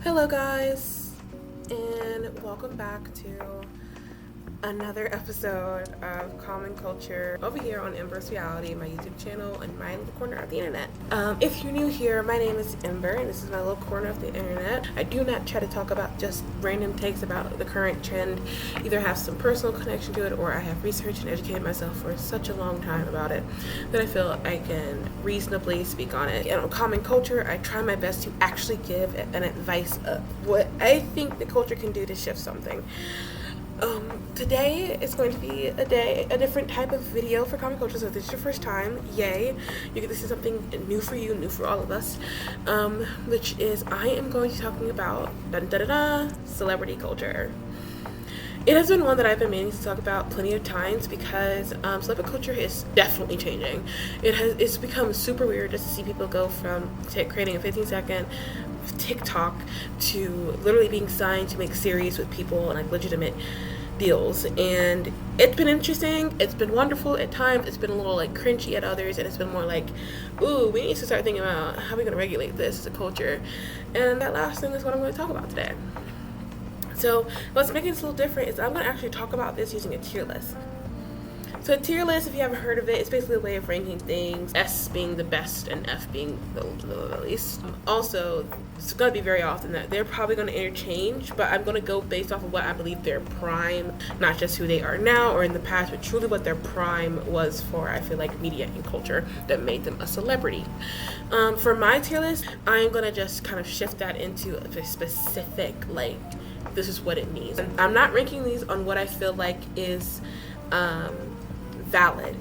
Hello guys, and welcome back to another episode of Common Culture over here on Ember's Reality, my YouTube channel and my little corner of the internet. If you're new here, my name is Ember and this is my little corner of the internet. I do not try to talk about just random takes about the current trend, either have some personal connection to it or I have researched and educated myself for such a long time about it that I feel I can reasonably speak on it. And on Common Culture, I try my best to actually give an advice of what I think the culture can do to shift something. Today is going to be a different type of video for Common Culture. So if this is your first time, yay, you get to see something new for you, new for all of us, which is I am going to be talking about celebrity culture. It has been one that I've been meaning to talk about plenty of times because celebrity culture is definitely changing. It's become super weird just to see people go from creating a 15-second TikTok to literally being signed to make series with people and like legitimate deals. And it's been interesting, it's been wonderful at times, it's been a little like cringy at others, and it's been more like, ooh, we need to start thinking about how we're going to regulate this as a culture. And that last thing is what I'm going to talk about today. So what's making this a little different is I'm going to actually talk about this using a tier list. So a tier list, if you haven't heard of it, it's basically a way of ranking things, S being the best and F being the least. Also, it's going to be very often that they're probably going to interchange, but I'm going to go based off of what I believe their prime, not just who they are now or in the past, but truly what their prime was for, I feel like, media and culture that made them a celebrity. For my tier list, I'm going to just kind of shift that into a specific, like, this is what it means. And I'm not ranking these on what I feel like is valid.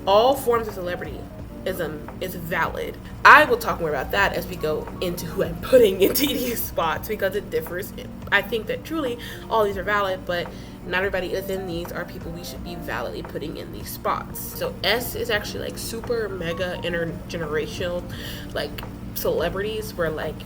All forms of celebrityism is valid. I will talk more about that as we go into who I'm putting into these spots because it differs. I think that truly all these are valid, but not everybody within these are people we should be validly putting in these spots. So S is actually like super mega intergenerational, like celebrities where like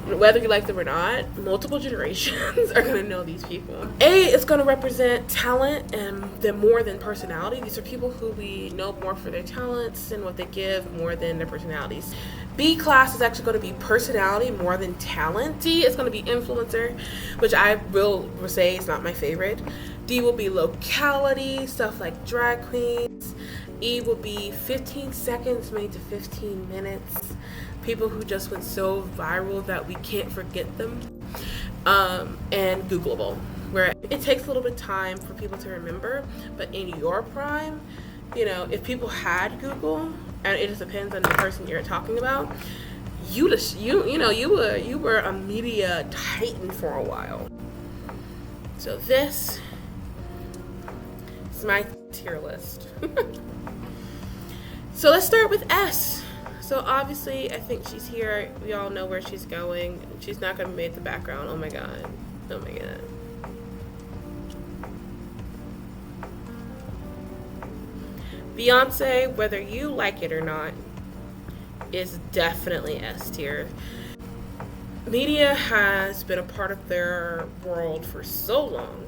whether you like them or not, multiple generations are going to know these people. A is going to represent talent and then more than personality. These are people who we know more for their talents and what they give more than their personalities. B class is actually going to be personality more than talent. D is going to be influencer, which I will say is not my favorite. D will be locality, stuff like drag queens. E will be 15 seconds made to 15 minutes. People who just went so viral that we can't forget them. And Googleable, where it takes a little bit of time for people to remember, but in your prime, you know, if people had Google, and it just depends on the person you're talking about, you were a media titan for a while. So this is my tier list. So let's start with S. So obviously, I think she's here. We all know where she's going. She's not going to be made the background. Oh my god. Oh my god. Beyonce, whether you like it or not, is definitely S tier. Media has been a part of their world for so long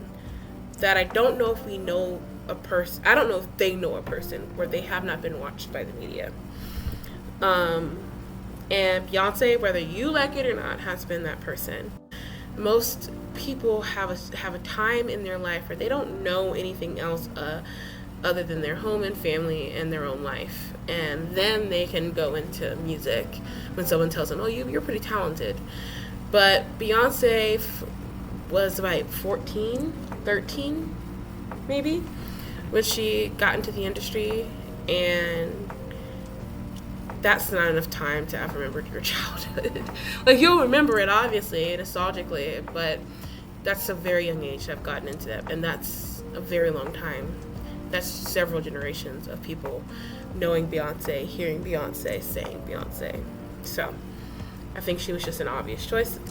that I don't know if we know a person. I don't know if they know a person where they have not been watched by the media. And Beyonce, whether you like it or not, has been that person. Most people have a time in their life where they don't know anything else other than their home and family and their own life, and then they can go into music when someone tells them, "Oh, you're pretty talented." But Beyonce was like 14, 13, maybe, when she got into the industry, and that's not enough time to have remembered your childhood. Like, you'll remember it, obviously, nostalgically, but that's a very young age to have gotten into that, and that's a very long time. That's several generations of people knowing Beyonce, hearing Beyonce, saying Beyonce. So, I think she was just an obvious choice.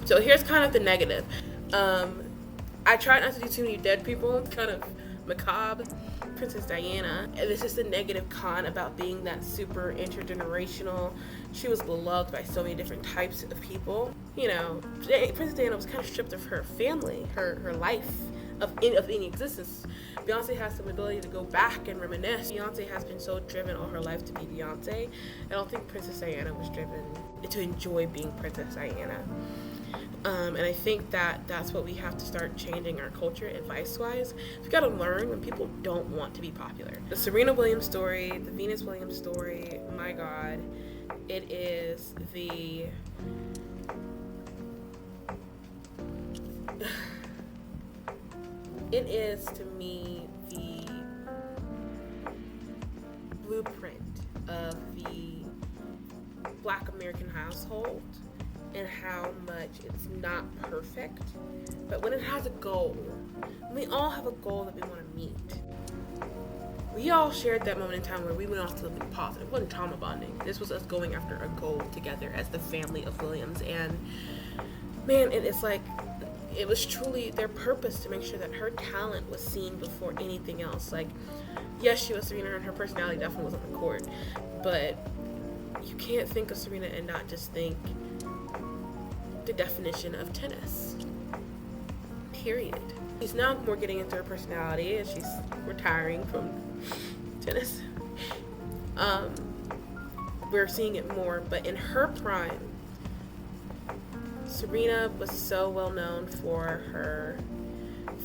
So, here's kind of the negative. I tried not to do too many dead people, kind of macabre. Princess Diana. And this is the negative con about being that super intergenerational. She was beloved by so many different types of people. You know, Princess Diana was kind of stripped of her family, her life, of any existence. Beyonce has some ability to go back and reminisce. Beyonce has been so driven all her life to be Beyonce. I don't think Princess Diana was driven to enjoy being Princess Diana. And I think that that's what we have to start changing our culture advice-wise. We got to learn when people don't want to be popular. The Serena Williams story, the Venus Williams story, my God, it is the... It is, to me, the blueprint of the Black American household and how much it's not perfect, but when it has a goal, we all have a goal that we want to meet. We all shared that moment in time where we went off to something positive. It wasn't trauma bonding. This was us going after a goal together as the family of Williams. And man, it's like, it was truly their purpose to make sure that her talent was seen before anything else. Like, yes, she was Serena and her personality definitely was on the court, but you can't think of Serena and not just think the definition of tennis. Period. She's now more getting into her personality and she's retiring from tennis. We're seeing it more, but in her prime, Serena was so well known for her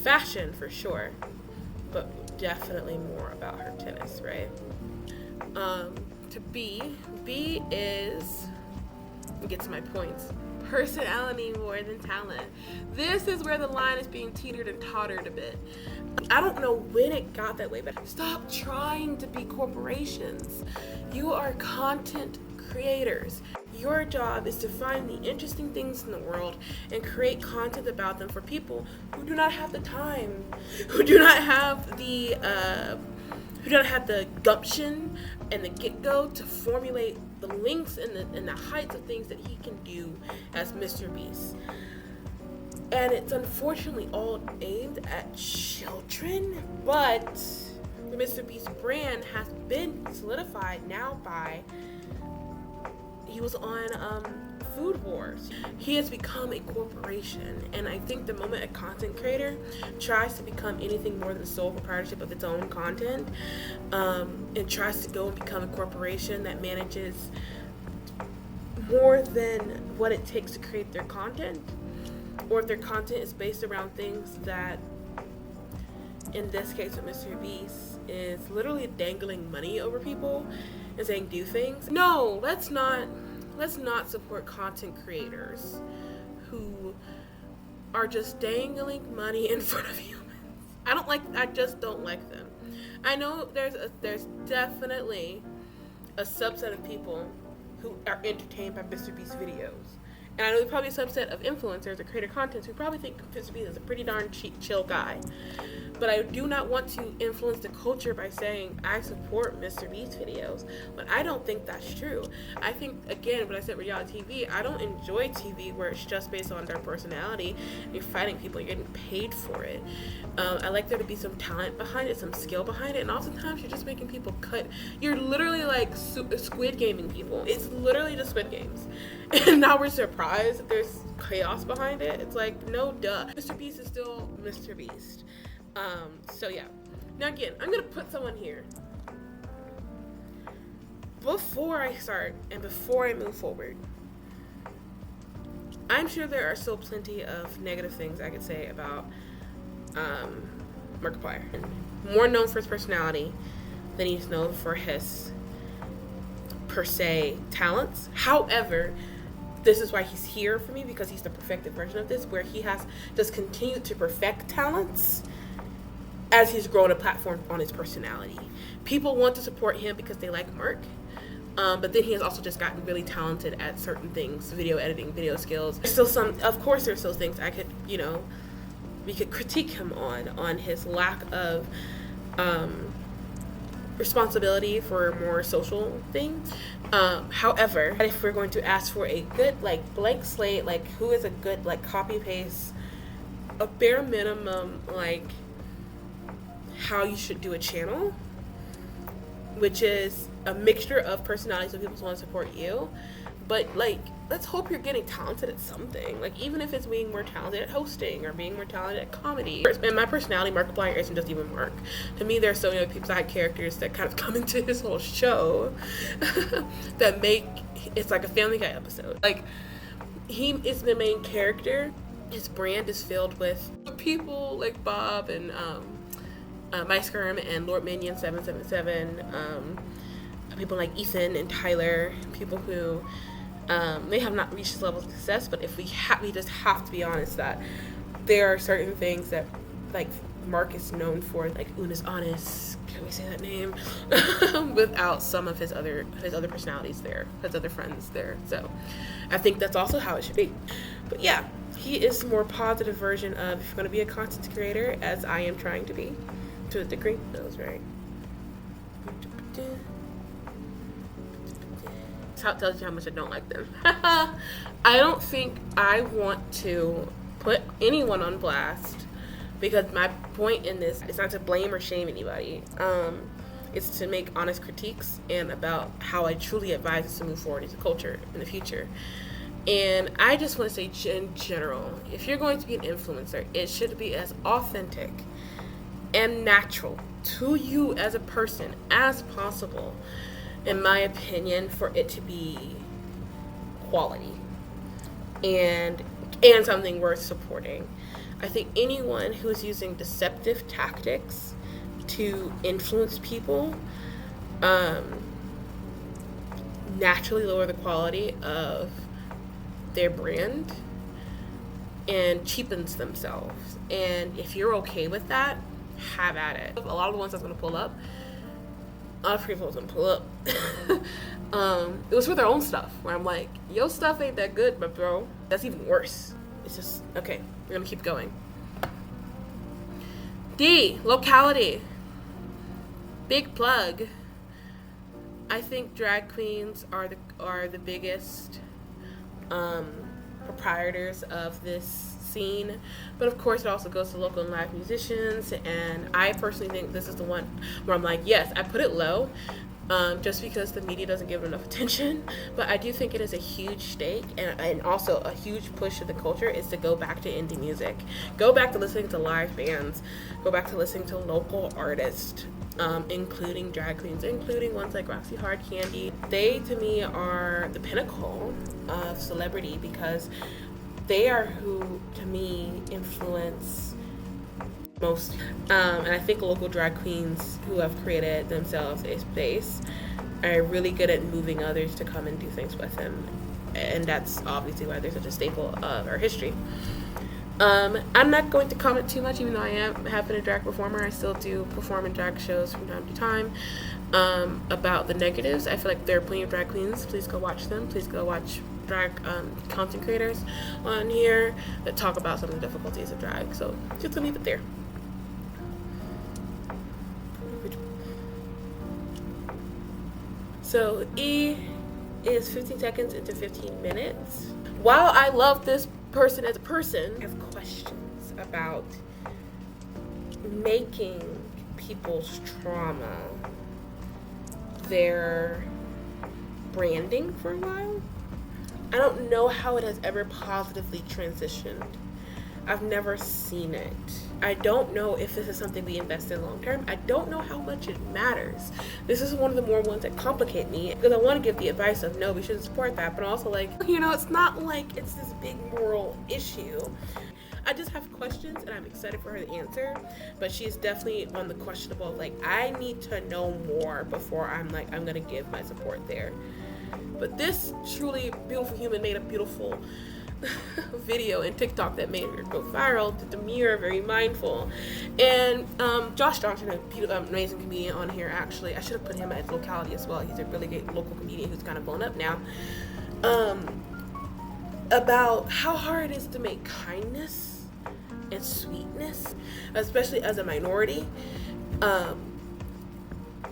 fashion for sure, but definitely more about her tennis, right? To B is, let me get to my points, personality more than talent. This is where the line is being teetered and tottered a bit. I don't know when it got that way, but stop trying to be corporations. You are content creators. Your job is to find the interesting things in the world and create content about them for people who do not have the time, who do not have the gumption and the get-go to formulate the links and the heights of things that he can do as Mr. Beast. And it's unfortunately all aimed at children, but the Mr. Beast brand has been solidified now by, he was on Food Wars. He has become a corporation, and I think the moment a content creator tries to become anything more than the sole proprietorship of its own content, and tries to go and become a corporation that manages more than what it takes to create their content, or if their content is based around things that, in this case with Mr. Beast, is literally dangling money over people and saying do things. No, let's not support content creators who are just dangling money in front of humans. I just don't like them. I know there's definitely a subset of people who are entertained by Mr. Beast videos. And I know there's probably a subset of influencers or creator contents who probably think Mr. Beast is a pretty darn chill guy. But I do not want to influence the culture by saying I support Mr. Beast videos, but I don't think that's true. I think, again, when I said reality TV, I don't enjoy TV where it's just based on their personality and you're fighting people, you're getting paid for it. I like there to be some talent behind it, some skill behind it, and oftentimes you're just making people cut. You're literally like squid gaming people. It's literally just Squid Games. And now we're surprised that there's chaos behind it. It's like, no duh. Mr. Beast is still Mr. Beast. So yeah. Now again, I'm gonna put someone here. Before I start and before I move forward, I'm sure there are still plenty of negative things I could say about Markiplier. More known for his personality than he's known for his per se talents. However, this is why he's here for me, because he's the perfected version of this, where he has just continued to perfect talents as he's grown a platform on his personality. People want to support him because they like Mark, but then he has also just gotten really talented at certain things, video editing, video skills. There's still some, of course there's still things I could, we could critique him on his lack of responsibility for more social things. However, if we're going to ask for a good, blank slate, who is a good, copy paste, a bare minimum, how you should do a channel, which is a mixture of personalities so people want to support you, but like, let's hope you're getting talented at something. Like, even if it's being more talented at hosting or being more talented at comedy. And my personality, Markiplier, isn't just even Mark. To me, there's so many side characters that kind of come into his whole show that make it's like a Family Guy episode. Like, he is the main character. His brand is filled with people like Bob and Mice Skirm and Lord Minion 777. People like Ethan and Tyler. People who they have not reached this level of success, but if we just have to be honest that there are certain things that like Mark is known for, like Una's Honest. Can we say that name? Without some of his other personalities there, his other friends there. So I think that's also how it should be. But yeah, he is a more positive version of if you're going to be a content creator, as I am trying to be, to a degree. That was right. That tells you how much I don't like them. I don't think I want to put anyone on blast, because my point in this is not to blame or shame anybody. It's to make honest critiques and about how I truly advise us to move forward as a culture in the future. And I just want to say in general, if you're going to be an influencer, it should be as authentic and natural to you as a person as possible, in my opinion, for it to be quality and something worth supporting. I think anyone who is using deceptive tactics to influence people naturally lower the quality of their brand and cheapens themselves. And if you're okay with that, have at it. A lot of the ones that's going to pull up, a lot of people was going to pull up. It was for their own stuff, where I'm like, your stuff ain't that good, but bro, that's even worse. It's just, okay, we're gonna keep going. D, locality. Big plug. I think drag queens are the biggest proprietors of this scene, but of course it also goes to local and live musicians. And I personally think this is the one where I'm like, yes, I put it low, just because the media doesn't give it enough attention. But I do think it is a huge stake and also a huge push to the culture is to go back to indie music, go back to listening to live bands, go back to listening to local artists, including drag queens, including ones like Roxy Hard Candy. They, to me, are the pinnacle of celebrity, because they are who, to me, influence most. And I think local drag queens who have created themselves a space are really good at moving others to come and do things with them. And that's obviously why they're such a staple of our history. I'm not going to comment too much, even though have been a drag performer. I still do perform in drag shows from time to time. About the negatives, I feel like there are plenty of drag queens. Please go watch them. Please go watch drag content creators on here that talk about some of the difficulties of drag. So just to leave it there. So E is 15 seconds into 15 minutes. While I love this person as a person, I have questions about making people's trauma their branding for a while. I don't know how it has ever positively transitioned. I've never seen it. I don't know if this is something we invest in long term. I don't know how much it matters. This is one of the more ones that complicate me, because I want to give the advice of no, we shouldn't support that, but also like, it's not like it's this big moral issue. I just have questions and I'm excited for her to answer, but she's definitely on the questionable, like, I need to know more before I'm gonna give my support there. But this truly beautiful human made a beautiful video in TikTok that made her go viral, did the mirror, very mindful. And Josh Johnson, an amazing comedian on here, actually. I should have put him at locality as well. He's a really great local comedian who's kind of blown up now. About how hard it is to make kindness and sweetness, especially as a minority.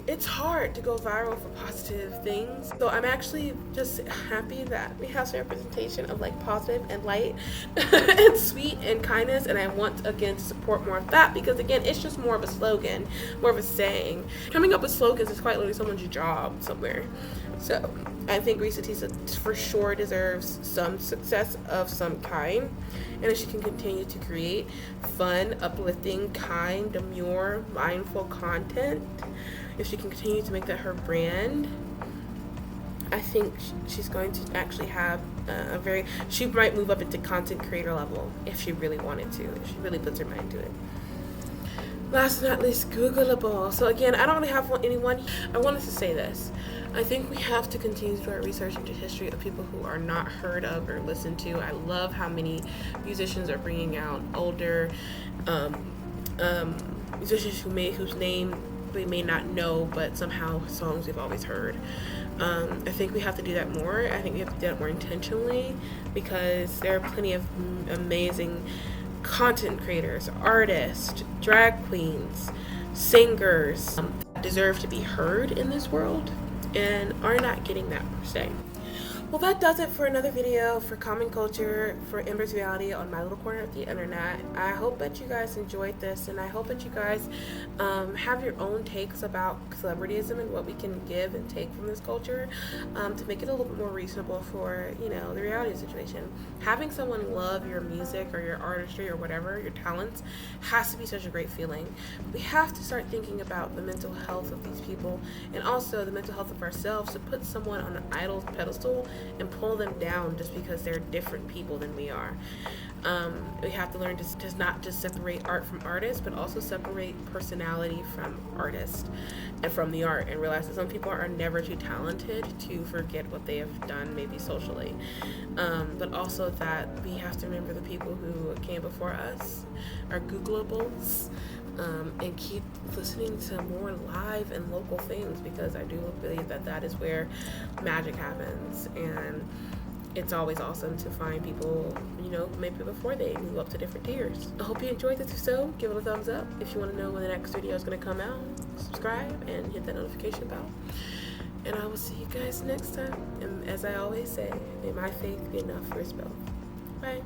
It's hard to go viral for positive things. So I'm actually just happy that we have some representation of like positive and light and sweet and kindness. And I want, again, to support more of that, because again, it's just more of a slogan, more of a saying. Coming up with slogans is quite literally someone's job somewhere. So I think Risa Tisa for sure deserves some success of some kind. And if she can continue to create fun, uplifting, kind, demure, mindful content, if she can continue to make that her brand, I think she's going to actually have she might move up into content creator level if she really wanted to, if she really puts her mind to it. Last but not least, Googleable. So again, I don't really have anyone. I wanted to say this. I think we have to continue to do our research into history of people who are not heard of or listened to. I love how many musicians are bringing out older musicians whose name we may not know, but somehow songs we've always heard. I think we have to do that more. I think we have to do that more intentionally, because there are plenty of amazing content creators, artists, drag queens, singers that deserve to be heard in this world and are not getting that per se. Well, that does it for another video for Common Culture for Ember's Reality on my little corner of the internet. I hope that you guys enjoyed this, and I hope that you guys have your own takes about celebrityism and what we can give and take from this culture to make it a little bit more reasonable for, you know, the reality situation. Having someone love your music or your artistry or whatever, your talents, has to be such a great feeling. We have to start thinking about the mental health of these people and also the mental health of ourselves, to put someone on an idol pedestal and pull them down just because they're different people than we are. We have to learn to not just separate art from artists, but also separate personality from artist and from the art, and realize that some people are never too talented to forget what they have done, maybe socially. But also that we have to remember the people who came before us are Googleables. And keep listening to more live and local things, because I do believe that that is where magic happens, and it's always awesome to find people, you know, maybe before they move up to different tiers. I hope you enjoyed this. If so, give it a thumbs up. If you want to know when the next video is going to come out, subscribe and hit that notification bell. And I will see you guys next time. And as I always say, may my faith be enough for us both. Bye.